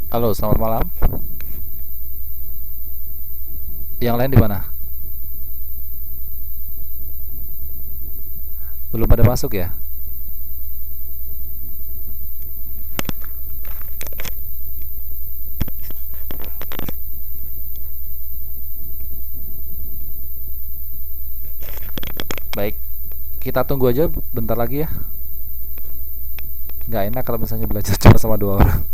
Halo, selamat malam. Yang lain di mana? Belum pada masuk ya? Baik, kita tunggu aja bentar lagi ya. Nggak enak kalau misalnya belajar cuma sama dua orang.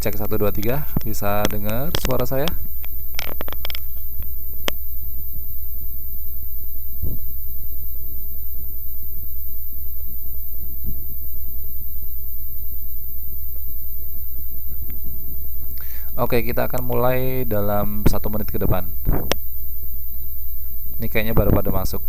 Cek satu 2 3, bisa dengar suara saya? Oke, kita akan mulai dalam 1 menit ke depan. Ini kayaknya baru pada masuk.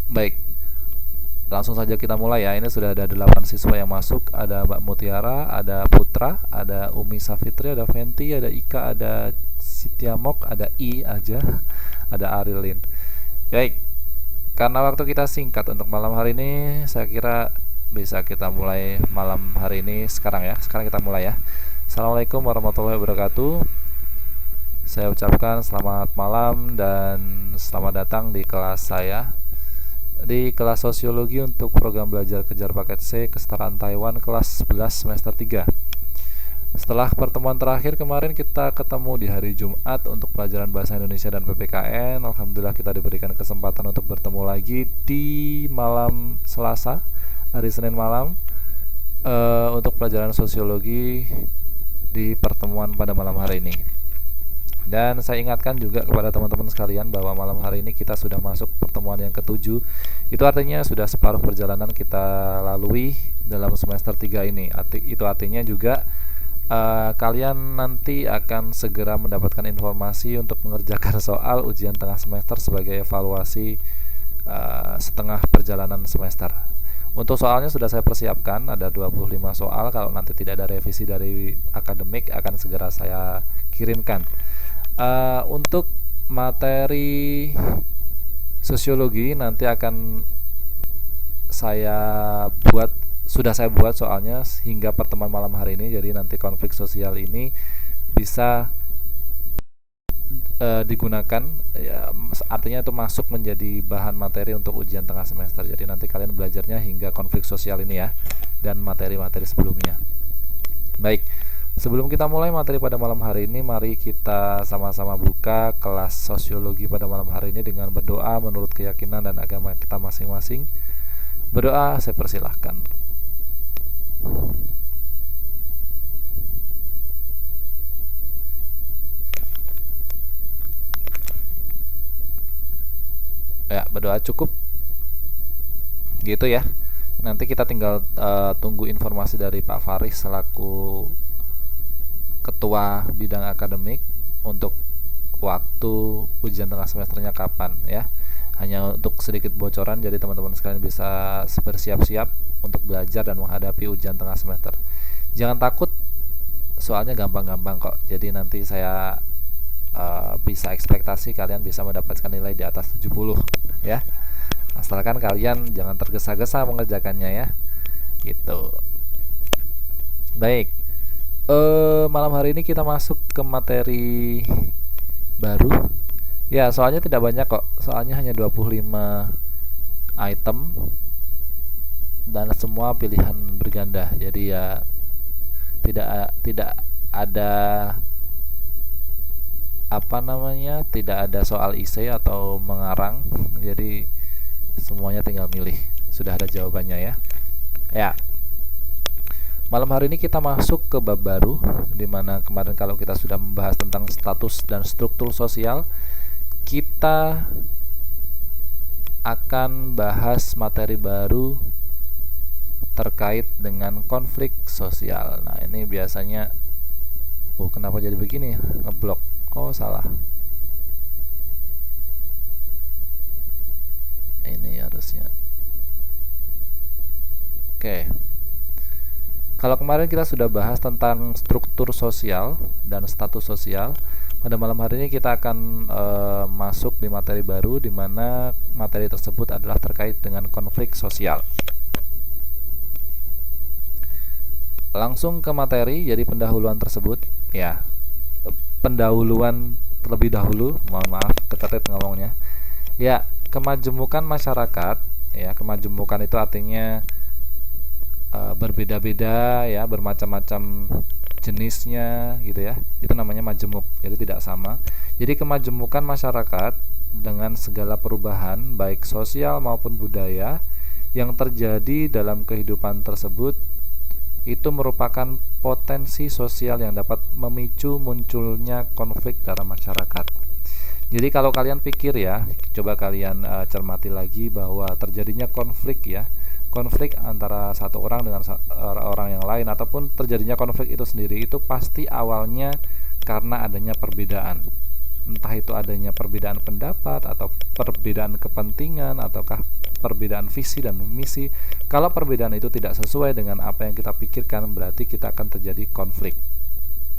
Baik, langsung saja kita mulai ya. Ini sudah ada 8 siswa yang masuk. Ada Mbak Mutiara, ada Putra, ada Umi Safitri, ada Venti, ada Ika, ada Sitiamok, ada I aja, ada Arilin. Baik, karena waktu kita singkat untuk malam hari ini, saya kira bisa kita mulai malam hari ini sekarang ya. Sekarang kita mulai ya. Assalamualaikum warahmatullahi wabarakatuh. Saya ucapkan selamat malam dan selamat datang di kelas saya, di kelas sosiologi untuk program belajar kejar paket C kesetaraan Taiwan kelas 11 semester 3. Setelah pertemuan terakhir kemarin kita ketemu di hari Jumat untuk pelajaran bahasa Indonesia dan PPKN. Alhamdulillah kita diberikan kesempatan untuk bertemu lagi di malam Selasa, hari Senin malam, untuk pelajaran sosiologi di pertemuan pada malam hari ini. Dan saya ingatkan juga kepada teman-teman sekalian bahwa malam hari ini kita sudah masuk pertemuan yang ke-7. Itu artinya sudah separuh perjalanan kita lalui dalam semester 3 ini. Itu artinya juga kalian nanti akan segera mendapatkan informasi untuk mengerjakan soal ujian tengah semester sebagai evaluasi setengah perjalanan semester. Untuk soalnya sudah saya persiapkan, ada 25 soal. Kalau nanti tidak ada revisi dari akademik akan segera saya kirimkan. Untuk materi sosiologi nanti akan sudah saya buat soalnya hingga pertemuan malam hari ini. Jadi nanti konflik sosial ini bisa digunakan ya, artinya itu masuk menjadi bahan materi untuk ujian tengah semester. Jadi nanti kalian belajarnya hingga konflik sosial ini ya, dan materi-materi sebelumnya. Baik, sebelum kita mulai materi pada malam hari ini, mari kita sama-sama buka kelas sosiologi pada malam hari ini dengan berdoa menurut keyakinan dan agama kita masing-masing. Berdoa, saya persilahkan. Ya, berdoa cukup gitu ya. Nanti kita tinggal tunggu informasi dari Pak Faris selaku ketua bidang akademik untuk waktu ujian tengah semesternya kapan ya. Hanya untuk sedikit bocoran, jadi teman-teman sekalian bisa bersiap-siap untuk belajar dan menghadapi ujian tengah semester. Jangan takut, soalnya gampang-gampang kok. Jadi nanti saya bisa ekspektasi kalian bisa mendapatkan nilai di atas 70 ya. Asalkan kalian jangan tergesa-gesa mengerjakannya ya. Gitu. Baik. Malam hari ini kita masuk ke materi baru. Ya, soalnya tidak banyak kok. Soalnya hanya 25 item dan semua pilihan berganda. Jadi ya tidak ada tidak ada soal esai atau mengarang. Jadi semuanya tinggal milih. Sudah ada jawabannya ya. Ya. Malam hari ini kita masuk ke bab baru, dimana kemarin kalau kita sudah membahas tentang status dan struktur sosial, kita akan bahas materi baru terkait dengan konflik sosial. Nah, ini biasanya kenapa jadi begini ya? Ngeblok. Oh, salah. Ini harusnya. Oke. Kalau kemarin kita sudah bahas tentang struktur sosial dan status sosial, pada malam hari ini kita akan masuk di materi baru, di mana materi tersebut adalah terkait dengan konflik sosial. Langsung ke materi, jadi pendahuluan tersebut ya. Pendahuluan terlebih dahulu, mohon maaf ketetet ngomongnya. Ya, kemajemukan masyarakat ya, kemajemukan itu artinya berbeda-beda ya, bermacam-macam jenisnya gitu ya. Itu namanya majemuk. Jadi tidak sama. Jadi kemajemukan masyarakat dengan segala perubahan baik sosial maupun budaya yang terjadi dalam kehidupan tersebut itu merupakan potensi sosial yang dapat memicu munculnya konflik dalam masyarakat. Jadi kalau kalian pikir ya, coba kalian cermati lagi bahwa terjadinya konflik ya, konflik antara satu orang dengan orang yang lain ataupun terjadinya konflik itu sendiri itu pasti awalnya karena adanya perbedaan. Entah itu adanya perbedaan pendapat atau perbedaan kepentingan ataukah perbedaan visi dan misi. Kalau perbedaan itu tidak sesuai dengan apa yang kita pikirkan, berarti kita akan terjadi konflik.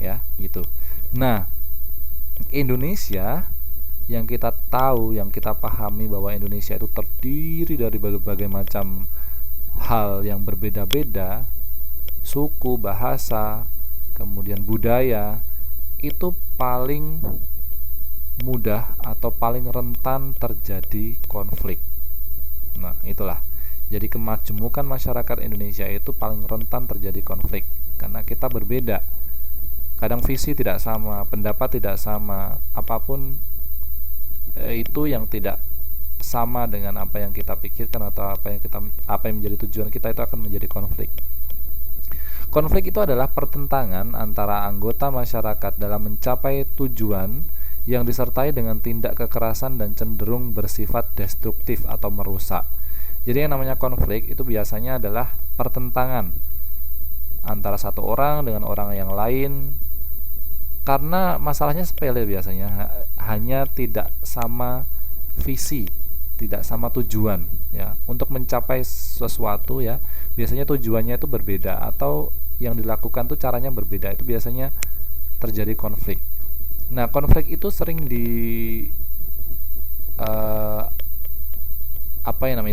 Ya, gitu. Nah, Indonesia yang kita tahu, yang kita pahami bahwa Indonesia itu terdiri dari berbagai macam hal yang berbeda-beda, suku, bahasa, kemudian budaya, itu paling mudah atau paling rentan terjadi konflik. Nah, itulah. Jadi kemajemukan masyarakat Indonesia itu paling rentan terjadi konflik karena kita berbeda. Kadang visi tidak sama, pendapat tidak sama, apapun itu yang tidak sama dengan apa yang kita pikirkan atau apa yang menjadi tujuan kita, itu akan menjadi konflik. Konflik itu adalah pertentangan antara anggota masyarakat dalam mencapai tujuan yang disertai dengan tindak kekerasan dan cenderung bersifat destruktif atau merusak. Jadi yang namanya konflik itu biasanya adalah pertentangan antara satu orang dengan orang yang lain, karena masalahnya sepele biasanya, hanya tidak sama visi, tidak sama tujuan ya. Untuk mencapai sesuatu ya, biasanya tujuannya itu berbeda atau yang dilakukan tuh caranya berbeda, itu biasanya terjadi konflik. Nah, konflik itu sering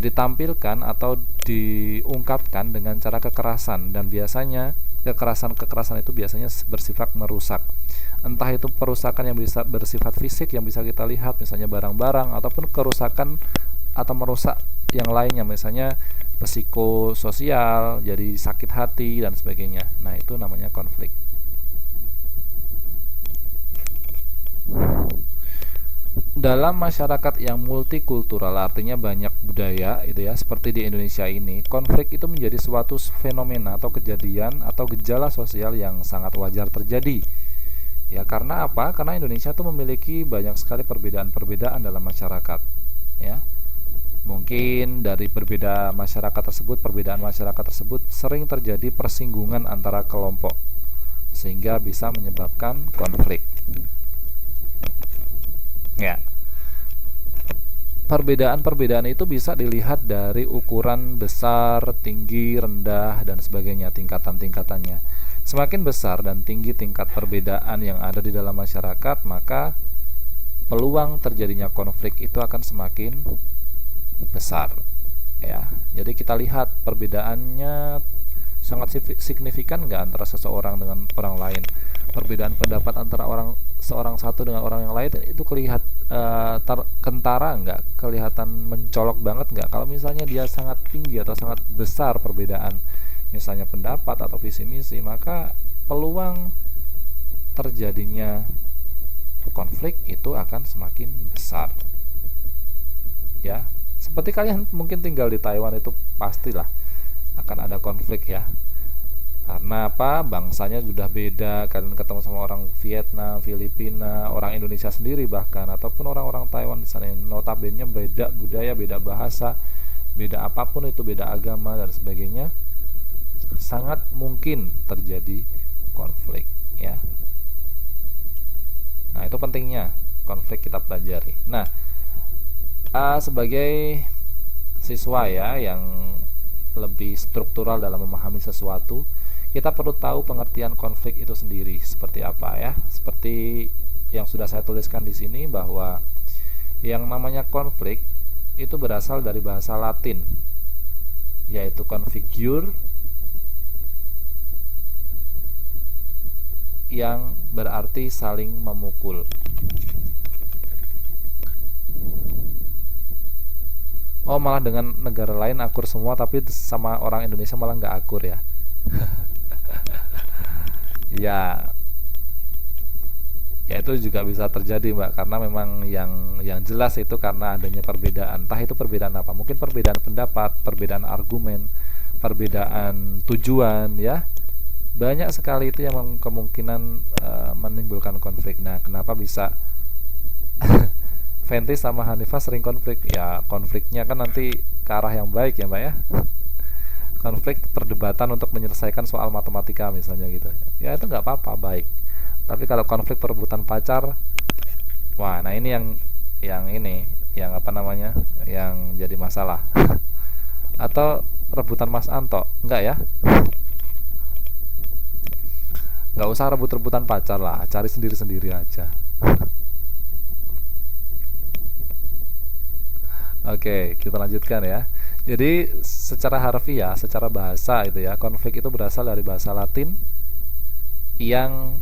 ditampilkan atau diungkapkan dengan cara kekerasan, dan biasanya kekerasan itu biasanya bersifat merusak. Entah itu perusakan yang bisa bersifat fisik yang bisa kita lihat, misalnya barang-barang, ataupun kerusakan atau merusak yang lainnya, misalnya psikososial, jadi sakit hati dan sebagainya. Nah, itu namanya konflik. Dalam masyarakat yang multikultural, artinya banyak budaya itu ya, seperti di Indonesia ini, konflik itu menjadi suatu fenomena atau kejadian atau gejala sosial yang sangat wajar terjadi. Ya, karena apa? Karena Indonesia itu memiliki banyak sekali perbedaan-perbedaan dalam masyarakat. Ya. Mungkin dari perbedaan masyarakat tersebut sering terjadi persinggungan antara kelompok sehingga bisa menyebabkan konflik. Ya. Perbedaan-perbedaan itu bisa dilihat dari ukuran besar, tinggi, rendah, dan sebagainya, tingkatan-tingkatannya. Semakin besar dan tinggi tingkat perbedaan yang ada di dalam masyarakat, maka peluang terjadinya konflik itu akan semakin besar. Ya, jadi kita lihat perbedaannya sangat signifikan nggak antara seseorang dengan orang lain. Perbedaan pendapat antara seorang satu dengan orang yang lain itu kentara nggak, kelihatan mencolok banget nggak. Kalau misalnya dia sangat tinggi atau sangat besar perbedaan misalnya pendapat atau visi misi, maka peluang terjadinya konflik itu akan semakin besar. Ya, seperti kalian mungkin tinggal di Taiwan, itu pastilah akan ada konflik ya. Karena apa? Bangsanya sudah beda. Kalian ketemu sama orang Vietnam, Filipina, orang Indonesia sendiri bahkan, ataupun orang-orang Taiwan di sana yang notabene beda budaya, beda bahasa, beda apapun itu, beda agama dan sebagainya, sangat mungkin terjadi konflik ya. Nah, itu pentingnya konflik kita pelajari. Nah, sebagai siswa ya yang lebih struktural dalam memahami sesuatu, kita perlu tahu pengertian konflik itu sendiri seperti apa ya. Seperti yang sudah saya tuliskan di sini, bahwa yang namanya konflik itu berasal dari bahasa Latin, yaitu configure, yang berarti saling memukul. Oh, malah dengan negara lain akur semua, tapi sama orang Indonesia malah nggak akur ya? Ya, ya itu juga bisa terjadi Mbak, karena memang yang jelas itu karena adanya perbedaan. Entah itu perbedaan apa? Mungkin perbedaan pendapat, perbedaan argumen, perbedaan tujuan ya. Banyak sekali itu yang kemungkinan menimbulkan konflik. Nah, kenapa bisa Fenty sama Hanifah sering konflik? Ya, konfliknya kan nanti ke arah yang baik ya, Mbak ya. Konflik perdebatan untuk menyelesaikan soal matematika misalnya gitu. Ya itu nggak apa-apa, baik. Tapi kalau konflik perebutan pacar, wah, nah ini yang apa namanya, yang jadi masalah. Atau rebutan Mas Anto, enggak ya? Nggak usah rebut-rebutan pacar lah, cari sendiri-sendiri aja. Oke, kita lanjutkan ya. Jadi secara harfiah, secara bahasa itu ya, konflik itu berasal dari bahasa Latin yang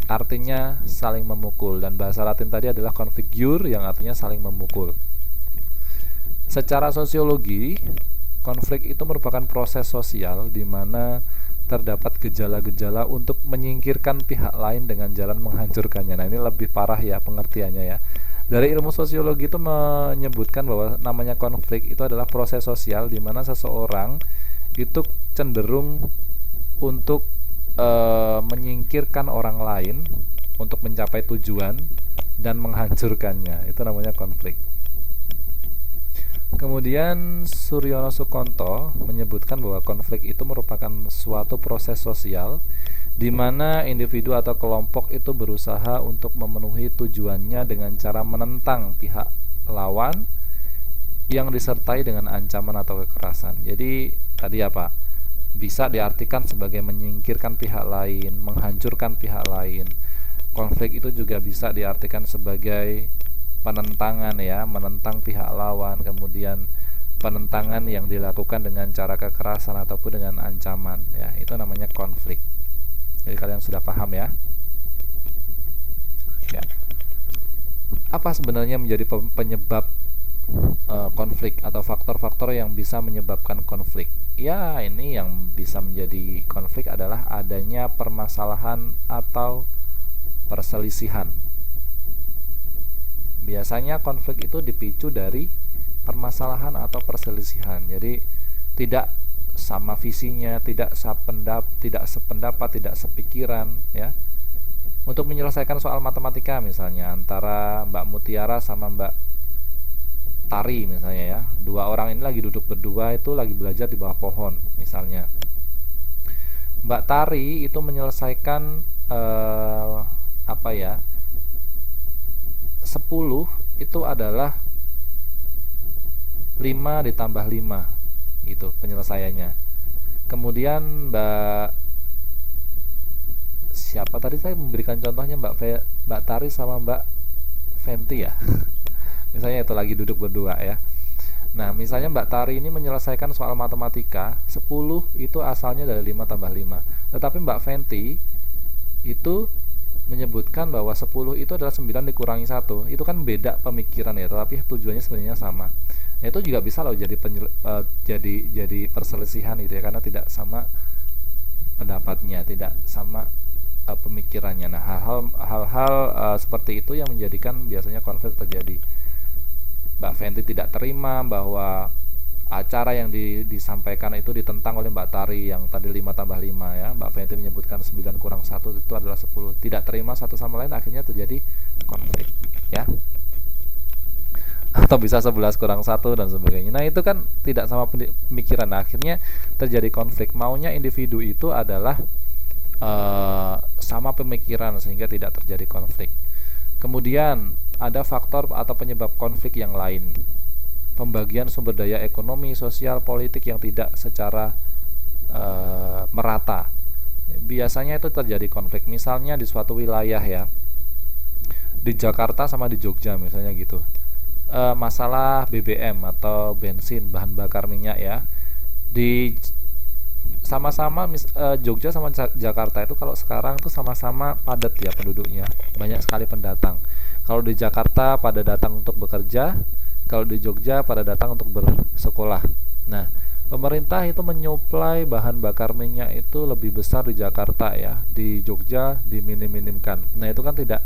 artinya saling memukul, dan bahasa Latin tadi adalah configure yang artinya saling memukul. Secara sosiologi, konflik itu merupakan proses sosial di mana terdapat gejala-gejala untuk menyingkirkan pihak lain dengan jalan menghancurkannya. Nah, ini lebih parah ya pengertiannya ya. Dari ilmu sosiologi itu menyebutkan bahwa namanya konflik itu adalah proses sosial di mana seseorang itu cenderung untuk menyingkirkan orang lain untuk mencapai tujuan dan menghancurkannya. Itu namanya konflik. Kemudian Suryono Sukonto menyebutkan bahwa konflik itu merupakan suatu proses sosial di mana individu atau kelompok itu berusaha untuk memenuhi tujuannya dengan cara menentang pihak lawan yang disertai dengan ancaman atau kekerasan. Jadi tadi apa? Bisa diartikan sebagai menyingkirkan pihak lain, menghancurkan pihak lain. Konflik itu juga bisa diartikan sebagai penentangan ya, menentang pihak lawan, kemudian penentangan yang dilakukan dengan cara kekerasan ataupun dengan ancaman ya, itu namanya konflik. Jadi kalian sudah paham ya? Ya. Apa sebenarnya menjadi penyebab konflik atau faktor-faktor yang bisa menyebabkan konflik? Ya, ini yang bisa menjadi konflik adalah adanya permasalahan atau perselisihan. Biasanya konflik itu dipicu dari permasalahan atau perselisihan. Jadi tidak sama visinya, tidak sependapat, tidak sepikiran ya. Untuk menyelesaikan soal matematika misalnya antara Mbak Mutiara sama Mbak Tari misalnya ya. Dua orang ini lagi duduk berdua itu lagi belajar di bawah pohon misalnya. Mbak Tari itu menyelesaikan apa ya? 10 itu adalah 5 ditambah 5 itu penyelesaiannya. Kemudian siapa tadi saya memberikan contohnya Mbak Tari sama Mbak Fenty ya. Misalnya itu lagi duduk berdua ya. Nah, misalnya Mbak Tari ini menyelesaikan soal matematika 10 itu asalnya dari 5 tambah 5. Tetapi Mbak Fenty itu menyebutkan bahwa 10 itu adalah 9 dikurangi 1. Itu kan beda pemikiran ya, tetapi tujuannya sebenarnya sama. Nah, itu juga bisa loh jadi perselisihan gitu ya, karena tidak sama pendapatnya, tidak sama pemikirannya. Nah, hal-hal seperti itu yang menjadikan biasanya konflik terjadi. Mbak Fenty tidak terima bahwa acara yang disampaikan itu ditentang oleh Mbak Tari yang tadi 5 tambah 5 ya. Mbak Fenty menyebutkan 9 kurang 1 itu adalah 10. Tidak terima satu sama lain, akhirnya terjadi konflik ya. Atau bisa 11 kurang 1 dan sebagainya. Nah, itu kan tidak sama pemikiran. Nah, akhirnya terjadi konflik. Maunya individu itu adalah sama pemikiran sehingga tidak terjadi konflik. Kemudian ada faktor atau penyebab konflik yang lain. Pembagian sumber daya ekonomi, sosial, politik yang tidak secara merata. Biasanya itu terjadi konflik. Misalnya di suatu wilayah ya, di Jakarta sama di Jogja misalnya gitu. Masalah BBM atau bensin, bahan bakar minyak ya. Di sama-sama Jogja sama Jakarta itu kalau sekarang tuh sama-sama padat ya penduduknya, banyak sekali pendatang. Kalau di Jakarta pada datang untuk bekerja, Kalau di Jogja pada datang untuk bersekolah. Nah, pemerintah itu menyuplai bahan bakar minyak itu lebih besar di Jakarta ya. Di Jogja diminim-minimkan. Nah, itu kan tidak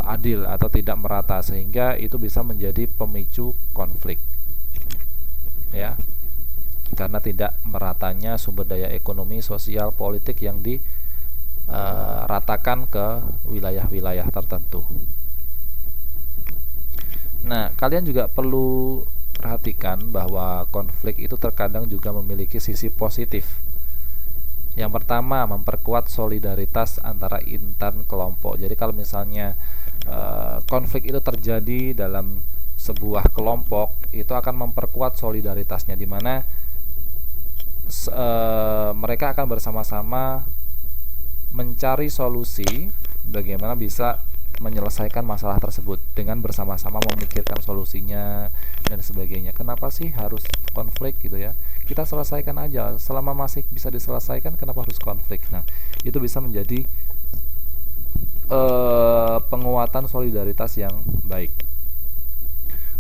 adil atau tidak merata, sehingga itu bisa menjadi pemicu konflik. Ya. Karena tidak meratanya sumber daya ekonomi, sosial, politik yang diratakan ke wilayah-wilayah tertentu. Nah, kalian juga perlu perhatikan bahwa konflik itu terkadang juga memiliki sisi positif. Yang pertama, memperkuat solidaritas antara intern kelompok. Jadi kalau misalnya konflik itu terjadi dalam sebuah kelompok, itu akan memperkuat solidaritasnya, di mana mereka akan bersama-sama mencari solusi bagaimana bisa menyelesaikan masalah tersebut dengan bersama-sama memikirkan solusinya dan sebagainya. Kenapa sih harus konflik gitu ya? Kita selesaikan aja, selama masih bisa diselesaikan kenapa harus konflik? Nah, itu bisa menjadi penguatan solidaritas yang baik.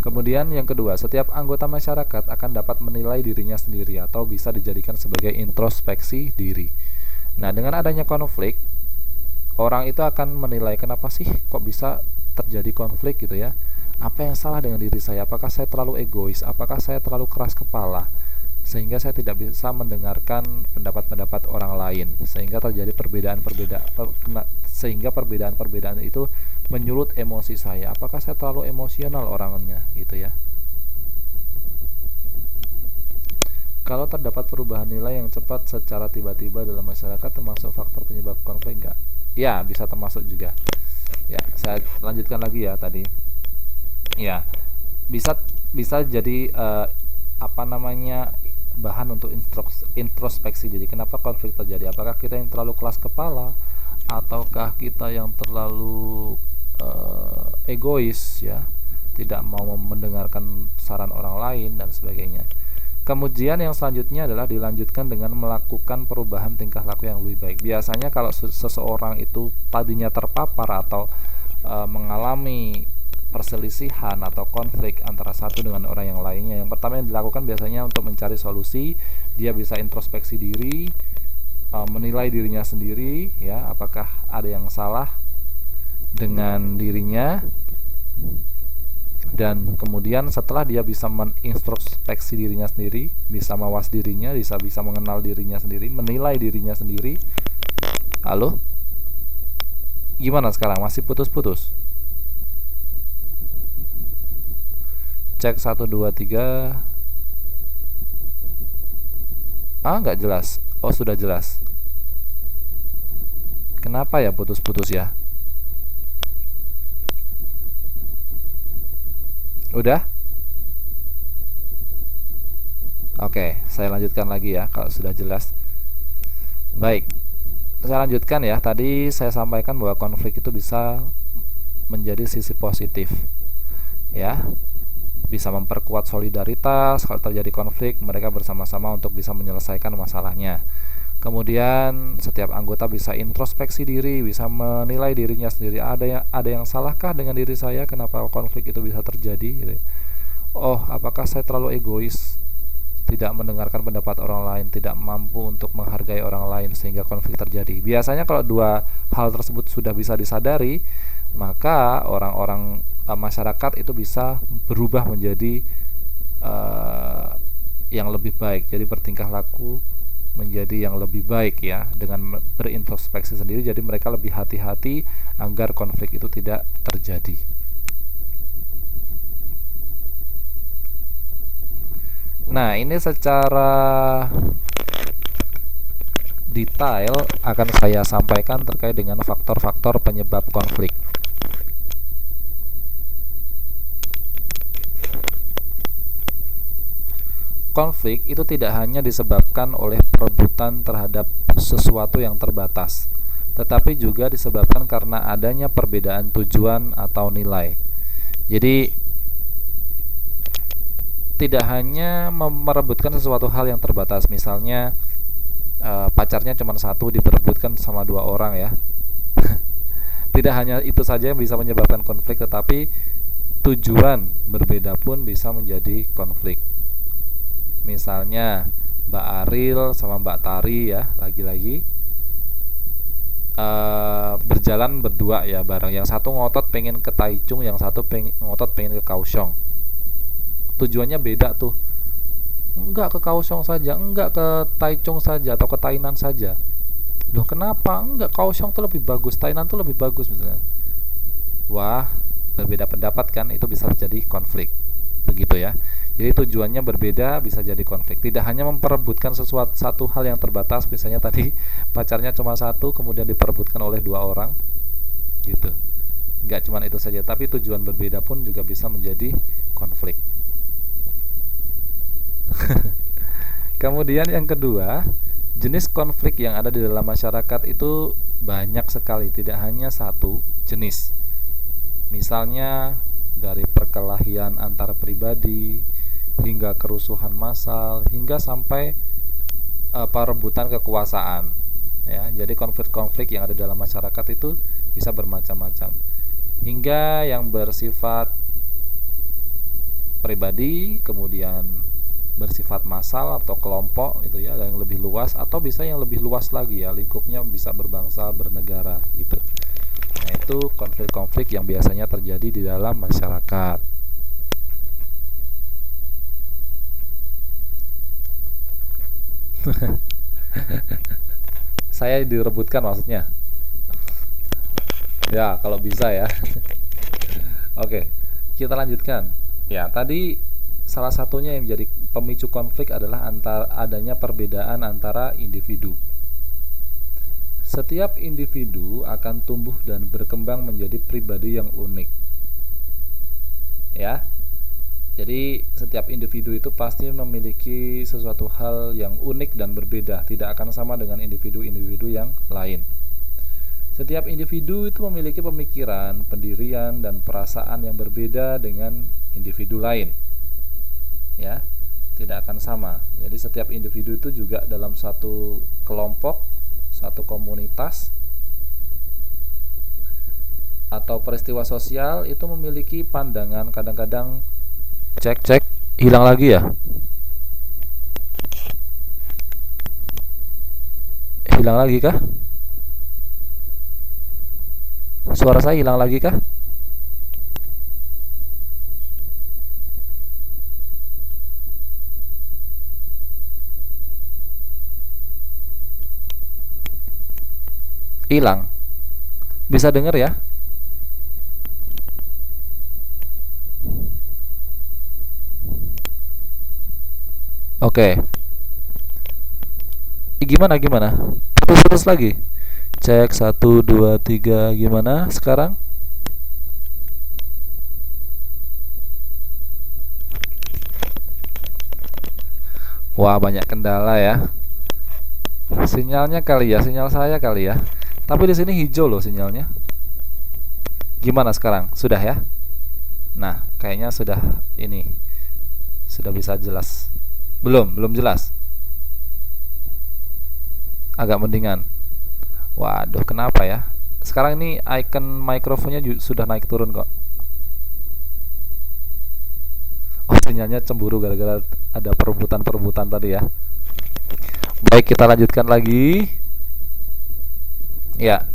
Kemudian yang kedua, setiap anggota masyarakat akan dapat menilai dirinya sendiri atau bisa dijadikan sebagai introspeksi diri. Nah, dengan adanya konflik, orang itu akan menilai kenapa sih kok bisa terjadi konflik gitu ya. Apa yang salah dengan diri saya? Apakah saya terlalu egois? Apakah saya terlalu keras kepala sehingga saya tidak bisa mendengarkan pendapat-pendapat orang lain, sehingga terjadi sehingga perbedaan-perbedaan itu menyulut emosi saya. Apakah saya terlalu emosional orangnya gitu ya. Kalau terdapat perubahan nilai yang cepat secara tiba-tiba dalam masyarakat, termasuk faktor penyebab konflik enggak? Ya, bisa termasuk juga. Ya, saya lanjutkan lagi ya tadi. Ya, bisa jadi bahan untuk introspeksi diri. Kenapa konflik terjadi? Apakah kita yang terlalu keras kepala, ataukah kita yang terlalu egois ya, tidak mau mendengarkan saran orang lain dan sebagainya. Kemudian yang selanjutnya adalah dilanjutkan dengan melakukan perubahan tingkah laku yang lebih baik. Biasanya kalau seseorang itu tadinya terpapar atau mengalami perselisihan atau konflik antara satu dengan orang yang lainnya, yang pertama yang dilakukan biasanya untuk mencari solusi, dia bisa introspeksi diri, menilai dirinya sendiri ya, apakah ada yang salah dengan dirinya. Dan kemudian setelah dia bisa menintrospeksi dirinya sendiri, bisa mawas dirinya, bisa mengenal dirinya sendiri, menilai dirinya sendiri. Halo? Gimana sekarang? Masih putus-putus? Cek 1 2 3. Nggak jelas. Oh, sudah jelas. Kenapa ya putus-putus ya? Udah? Oke, saya lanjutkan lagi ya kalau sudah jelas. Baik, saya lanjutkan ya. Tadi saya sampaikan bahwa konflik itu bisa menjadi sisi positif ya, bisa memperkuat solidaritas. Kalau terjadi konflik, mereka bersama-sama untuk bisa menyelesaikan masalahnya. Kemudian setiap anggota bisa introspeksi diri, bisa menilai dirinya sendiri. Ada yang salahkah dengan diri saya? Kenapa konflik itu bisa terjadi? Gitu. Oh, apakah saya terlalu egois, tidak mendengarkan pendapat orang lain, tidak mampu untuk menghargai orang lain sehingga konflik terjadi? Biasanya kalau dua hal tersebut sudah bisa disadari, maka orang-orang masyarakat itu bisa berubah menjadi yang lebih baik. Jadi bertingkah laku menjadi yang lebih baik ya, dengan berintrospeksi sendiri. Jadi mereka lebih hati-hati agar konflik itu tidak terjadi. Nah, ini secara detail akan saya sampaikan terkait dengan faktor-faktor penyebab konflik. Konflik itu tidak hanya disebabkan oleh perebutan terhadap sesuatu yang terbatas, tetapi juga disebabkan karena adanya perbedaan tujuan atau nilai. Jadi tidak hanya merebutkan sesuatu hal yang terbatas, misalnya pacarnya cuma satu diperebutkan sama dua orang ya. Tidak hanya itu saja yang bisa menyebabkan konflik, tetapi tujuan berbeda pun bisa menjadi konflik. Misalnya Mbak Aril sama Mbak Tari ya, lagi-lagi berjalan berdua ya bareng. Yang satu ngotot pengen ke Taichung, yang satu ngotot pengen ke Kaohsiung. Tujuannya beda tuh. Enggak ke Kaohsiung saja, enggak ke Taichung saja atau ke Tainan saja. Loh kenapa? Enggak, Kaohsiung tuh lebih bagus, Tainan tuh lebih bagus misalnya. Wah, berbeda pendapat kan, itu bisa terjadi konflik. Begitu ya. Jadi tujuannya berbeda bisa jadi konflik. Tidak hanya memperebutkan satu hal yang terbatas, misalnya tadi pacarnya cuma satu kemudian diperebutkan oleh dua orang, gitu. Enggak cuma itu saja, tapi tujuan berbeda pun juga bisa menjadi konflik. Kemudian yang kedua, jenis konflik yang ada di dalam masyarakat itu banyak sekali, tidak hanya satu jenis. Misalnya dari perkelahian antar pribadi hingga kerusuhan massal hingga sampai perebutan kekuasaan ya. Jadi konflik-konflik yang ada dalam masyarakat itu bisa bermacam-macam. Hingga yang bersifat pribadi kemudian bersifat massal atau kelompok itu ya, yang lebih luas, atau bisa yang lebih luas lagi ya, lingkupnya bisa berbangsa, bernegara gitu. Nah, itu konflik-konflik yang biasanya terjadi di dalam masyarakat. Saya direbutkan maksudnya. Ya, kalau bisa ya. Oke, kita lanjutkan. Ya, tadi salah satunya yang menjadi pemicu konflik adalah adanya perbedaan antara individu. Setiap individu akan tumbuh dan berkembang menjadi pribadi yang unik. Ya. Jadi setiap individu itu pasti memiliki sesuatu hal yang unik dan berbeda, tidak akan sama dengan individu-individu yang lain. Setiap individu itu memiliki pemikiran, pendirian, dan perasaan yang berbeda dengan individu lain. Ya, tidak akan sama. Jadi setiap individu itu juga dalam satu kelompok, satu komunitas atau peristiwa sosial itu memiliki pandangan. Kadang-kadang cek hilang lagi ya, hilang lagi kah, suara saya hilang lagi kah? Hilang, bisa dengar ya? Oke. Gimana? Putus-putus lagi. Cek 1 2 3, gimana sekarang? Wah, banyak kendala ya. Sinyalnya kali ya, sinyal saya kali ya. Tapi di sini hijau loh sinyalnya. Gimana sekarang? Sudah ya? Nah, kayaknya sudah ini. Sudah bisa jelas. Belum jelas. Agak mendingan. Waduh, kenapa ya? Sekarang ini icon mikrofonnya sudah naik turun kok. Oh, sinyalnya cemburu gara-gara ada perebutan tadi ya. Baik, kita lanjutkan lagi. Ya,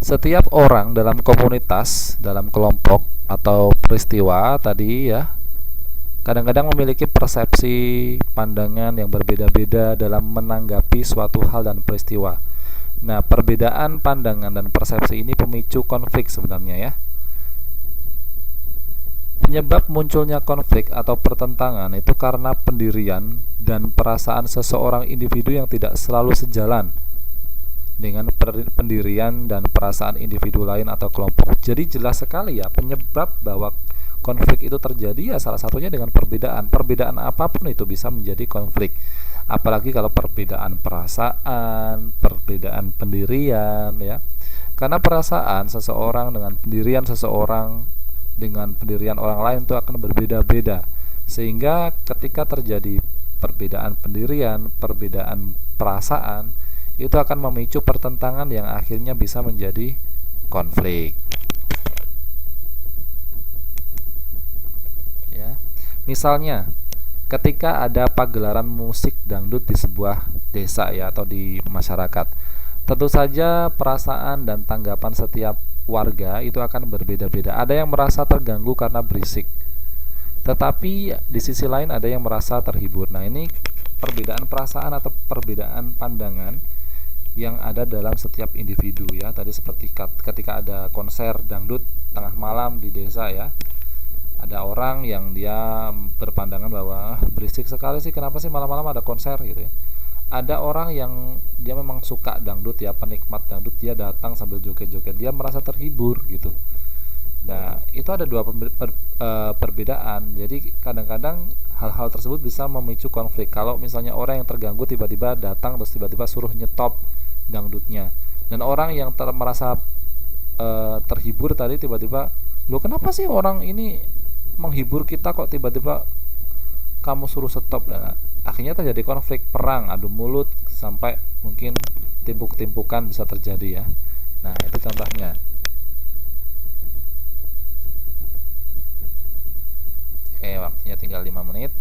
setiap orang dalam komunitas, dalam kelompok atau peristiwa tadi ya, kadang-kadang memiliki persepsi, pandangan yang berbeda-beda dalam menanggapi suatu hal dan peristiwa. Nah, perbedaan pandangan dan persepsi ini pemicu konflik sebenarnya ya. Penyebab munculnya konflik atau pertentangan itu karena pendirian dan perasaan seseorang individu yang tidak selalu sejalan dengan pendirian dan perasaan individu lain atau kelompok. Jadi jelas sekali ya, penyebab bahwa konflik itu terjadi ya salah satunya dengan perbedaan apapun itu bisa menjadi konflik. Apalagi kalau perbedaan perasaan, perbedaan pendirian ya. Karena perasaan seseorang dengan pendirian seseorang dengan pendirian orang lain itu akan berbeda-beda. Sehingga ketika terjadi perbedaan pendirian, perbedaan perasaan, itu akan memicu pertentangan yang akhirnya bisa menjadi konflik. ya. Misalnya ketika ada pagelaran musik dangdut di sebuah desa ya atau di masyarakat, tentu saja perasaan dan tanggapan setiap warga itu akan berbeda-beda. Ada yang merasa terganggu karena berisik, tetapi di sisi lain ada yang merasa terhibur. Nah, ini perbedaan perasaan atau perbedaan pandangan yang ada dalam setiap individu ya. Tadi seperti ketika ada konser dangdut tengah malam di desa ya, ada orang yang dia berpandangan bahwa berisik sekali sih, kenapa sih malam-malam ada konser gitu ya. Ada orang yang dia memang suka dangdut ya, penikmat dangdut, dia datang sambil joget-joget, dia merasa terhibur gitu. Nah, itu ada dua perbedaan. Jadi kadang-kadang hal-hal tersebut bisa memicu konflik. Kalau misalnya orang yang terganggu tiba-tiba datang terus tiba-tiba suruh nyetop dangdutnya, dan orang yang merasa terhibur tadi tiba-tiba, loh kenapa sih orang ini menghibur kita kok tiba-tiba kamu suruh stop. Dan akhirnya terjadi konflik, perang, adu mulut, sampai mungkin timpuk-timpukan bisa terjadi ya. Nah, itu contohnya. Oke, waktunya tinggal 5 menit.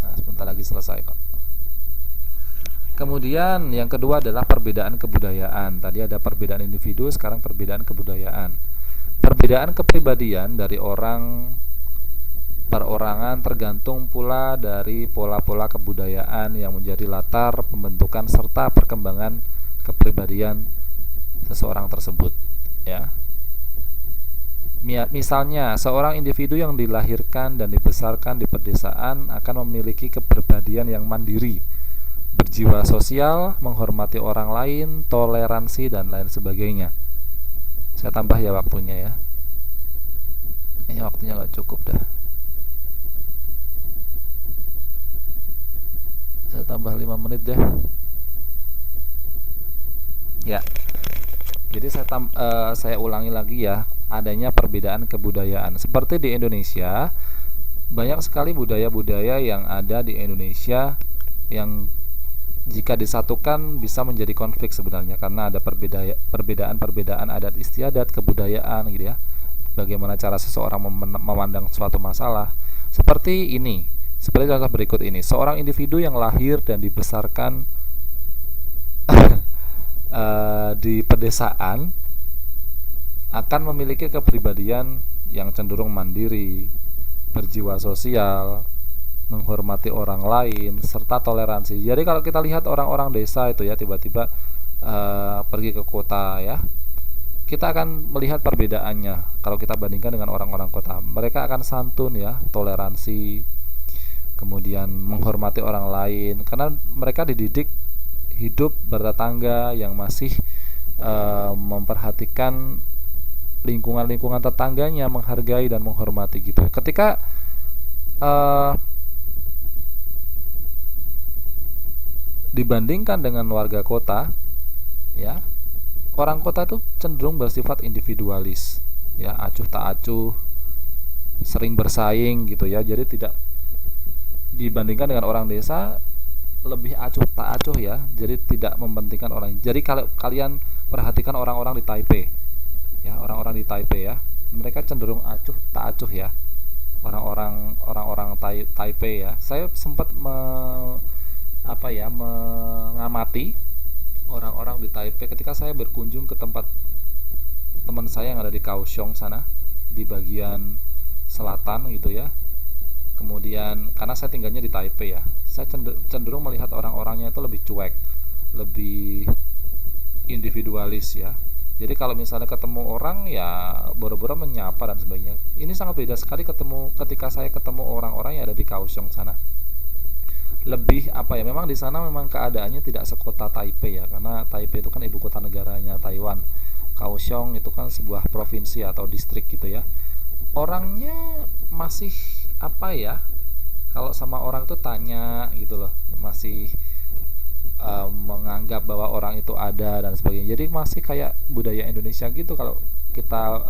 Nah, sebentar lagi selesai kok. Kemudian yang kedua adalah perbedaan kebudayaan. Tadi ada perbedaan individu, sekarang perbedaan kebudayaan. Perbedaan kepribadian dari orang perorangan tergantung pula dari pola-pola kebudayaan yang menjadi latar pembentukan serta perkembangan kepribadian seseorang tersebut ya. Misalnya, seorang individu yang dilahirkan dan dibesarkan di pedesaan akan memiliki kepribadian yang mandiri, berjiwa sosial, menghormati orang lain, toleransi, dan lain sebagainya. Saya tambah ya waktunya ya. Ini waktunya nggak cukup dah. Saya tambah 5 menit deh. Ya. Jadi saya ulangi lagi ya, adanya perbedaan kebudayaan. Seperti di Indonesia, banyak sekali budaya-budaya yang ada di Indonesia yang jika disatukan bisa menjadi konflik sebenarnya, karena ada perbedaan adat istiadat, kebudayaan gitu ya. Bagaimana cara seseorang memandang suatu masalah. Seperti ini, seperti contoh berikut ini. Seorang individu yang lahir dan dibesarkan di pedesaan akan memiliki kepribadian yang cenderung mandiri, berjiwa sosial, menghormati orang lain, serta toleransi. Jadi kalau kita lihat orang-orang desa itu ya tiba-tiba pergi ke kota ya, kita akan melihat perbedaannya. Kalau kita bandingkan dengan orang-orang kota, mereka akan santun ya, toleransi, kemudian menghormati orang lain, karena mereka dididik hidup bertetangga yang masih memperhatikan lingkungan tetangganya, menghargai dan menghormati gitu. Ketika dibandingkan dengan warga kota ya, orang kota itu cenderung bersifat individualis ya, acuh tak acuh, sering bersaing gitu ya. Jadi tidak dibandingkan dengan orang desa, lebih acuh tak acuh ya, jadi tidak mementingkan orang. Jadi kalau kalian perhatikan orang-orang di Taipei ya, orang-orang di Taipei ya, mereka cenderung acuh tak acuh ya, orang-orang Taipei ya. Saya sempat mengamati orang-orang di Taipei ketika saya berkunjung ke tempat teman saya yang ada di Kaohsiung sana, di bagian selatan gitu ya. Kemudian karena saya tinggalnya di Taipei ya, saya cenderung melihat orang-orangnya itu lebih cuek, lebih individualis ya. Jadi kalau misalnya ketemu orang ya boro-boro menyapa dan sebagainya. Ini sangat beda sekali ketika saya ketemu orang-orang yang ada di Kaohsiung sana. Lebih memang di sana memang keadaannya tidak sekota Taipei ya, karena Taipei itu kan ibu kota negaranya Taiwan. Kaohsiung itu kan sebuah provinsi atau distrik gitu ya. Orangnya masih kalau sama orang itu tanya gitu loh, masih menganggap bahwa orang itu ada dan sebagainya. Jadi masih kayak budaya Indonesia gitu. Kalau kita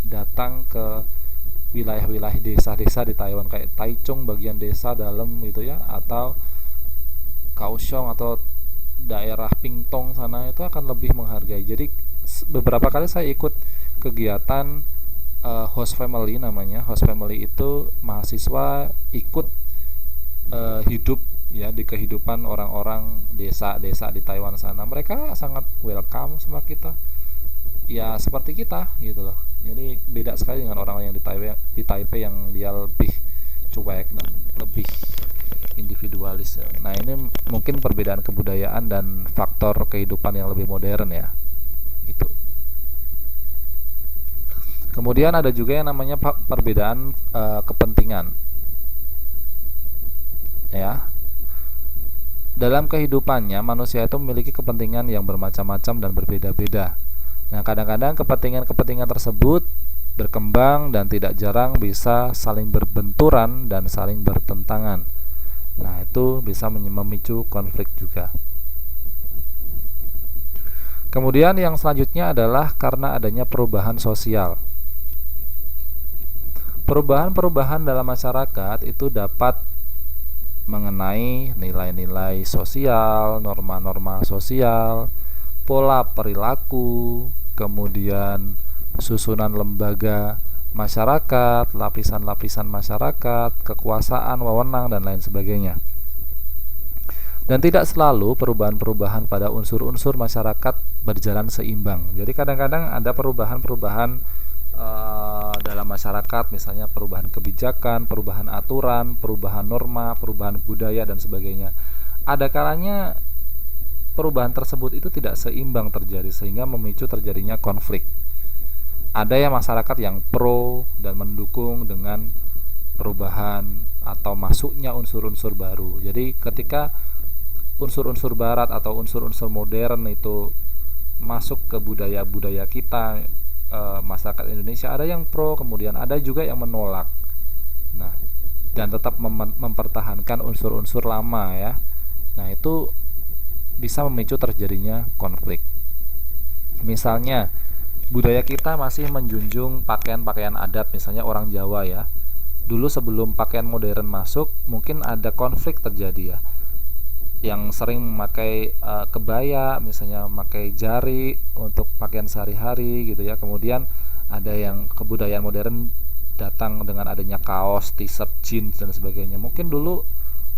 datang ke wilayah-wilayah desa-desa di Taiwan kayak Taichung bagian desa dalam gitu ya, atau Kaohsiung atau daerah Pingtung sana, itu akan lebih menghargai. Jadi beberapa kali saya ikut kegiatan host family namanya. Host family itu mahasiswa ikut hidup ya di kehidupan orang-orang desa-desa di Taiwan sana. Mereka sangat welcome sama kita. Ya seperti kita gitu loh. Jadi beda sekali dengan orang-orang yang di Taipei yang dia lebih cuek dan lebih individualis ya. Nah ini mungkin perbedaan kebudayaan dan faktor kehidupan yang lebih modern ya gitu. Kemudian ada juga yang namanya perbedaan kepentingan ya. Dalam kehidupannya manusia itu memiliki kepentingan yang bermacam-macam dan berbeda-beda. Nah kadang-kadang kepentingan-kepentingan tersebut berkembang dan tidak jarang bisa saling berbenturan dan saling bertentangan. Nah itu bisa memicu konflik juga. Kemudian yang selanjutnya adalah karena adanya perubahan sosial. Perubahan-perubahan dalam masyarakat itu dapat mengenai nilai-nilai sosial, norma-norma sosial, pola perilaku, kemudian susunan lembaga masyarakat, lapisan-lapisan masyarakat, kekuasaan, wewenang, dan lain sebagainya. Dan tidak selalu perubahan-perubahan pada unsur-unsur masyarakat berjalan seimbang. Jadi kadang-kadang ada perubahan-perubahan dalam masyarakat, misalnya perubahan kebijakan, perubahan aturan, perubahan norma, perubahan budaya, dan sebagainya. Ada kalanya perubahan tersebut itu tidak seimbang terjadi sehingga memicu terjadinya konflik. Ada yang masyarakat yang pro dan mendukung dengan perubahan atau masuknya unsur-unsur baru. Jadi ketika unsur-unsur barat atau unsur-unsur modern itu masuk ke budaya-budaya kita, masyarakat Indonesia, ada yang pro, kemudian ada juga yang menolak. Nah, dan tetap mempertahankan unsur-unsur lama ya. Nah, itu bisa memicu terjadinya konflik. Misalnya, budaya kita masih menjunjung pakaian-pakaian adat, misalnya orang Jawa ya. Dulu sebelum pakaian modern masuk, mungkin ada konflik terjadi ya. Yang sering memakai kebaya, misalnya memakai jari untuk pakaian sehari-hari gitu ya. Kemudian ada yang kebudayaan modern datang dengan adanya kaos, t-shirt, jeans dan sebagainya. Mungkin dulu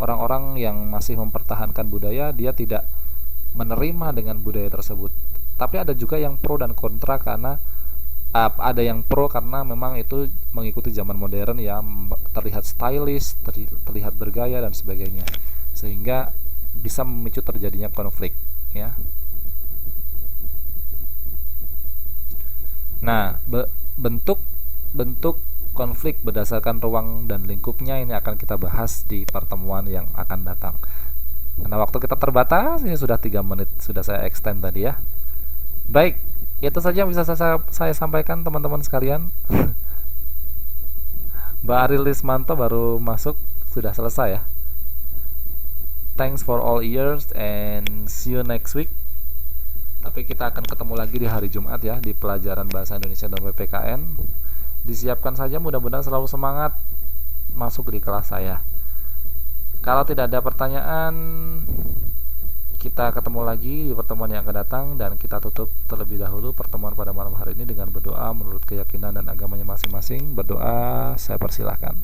orang-orang yang masih mempertahankan budaya dia tidak menerima dengan budaya tersebut. Tapi ada juga yang pro dan kontra karena ada yang pro karena memang itu mengikuti zaman modern ya, terlihat stylish, terlihat bergaya dan sebagainya. Sehingga bisa memicu terjadinya konflik ya. Nah, bentuk konflik berdasarkan ruang dan lingkupnya ini akan kita bahas di pertemuan yang akan datang. Karena waktu kita terbatas, ini sudah 3 menit sudah saya extend tadi ya. Baik, itu saja yang bisa saya sampaikan teman-teman sekalian. Mbak Ariel Lismanto baru masuk, sudah selesai ya. Thanks for all ears and see you next week. Tapi kita akan ketemu lagi di hari Jumat ya, di pelajaran bahasa Indonesia dan PPKN. Disiapkan saja, mudah-mudahan selalu semangat masuk di kelas saya. Kalau tidak ada pertanyaan, kita ketemu lagi di pertemuan yang akan datang, dan kita tutup terlebih dahulu pertemuan pada malam hari ini dengan berdoa menurut keyakinan dan agamanya masing-masing. Berdoa, saya persilahkan.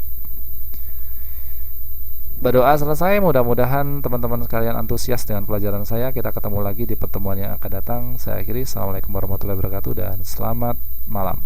Berdoa selesai, mudah-mudahan teman-teman sekalian antusias dengan pelajaran saya. Kita ketemu lagi di pertemuan yang akan datang. Saya akhiri, assalamualaikum warahmatullahi wabarakatuh dan selamat malam.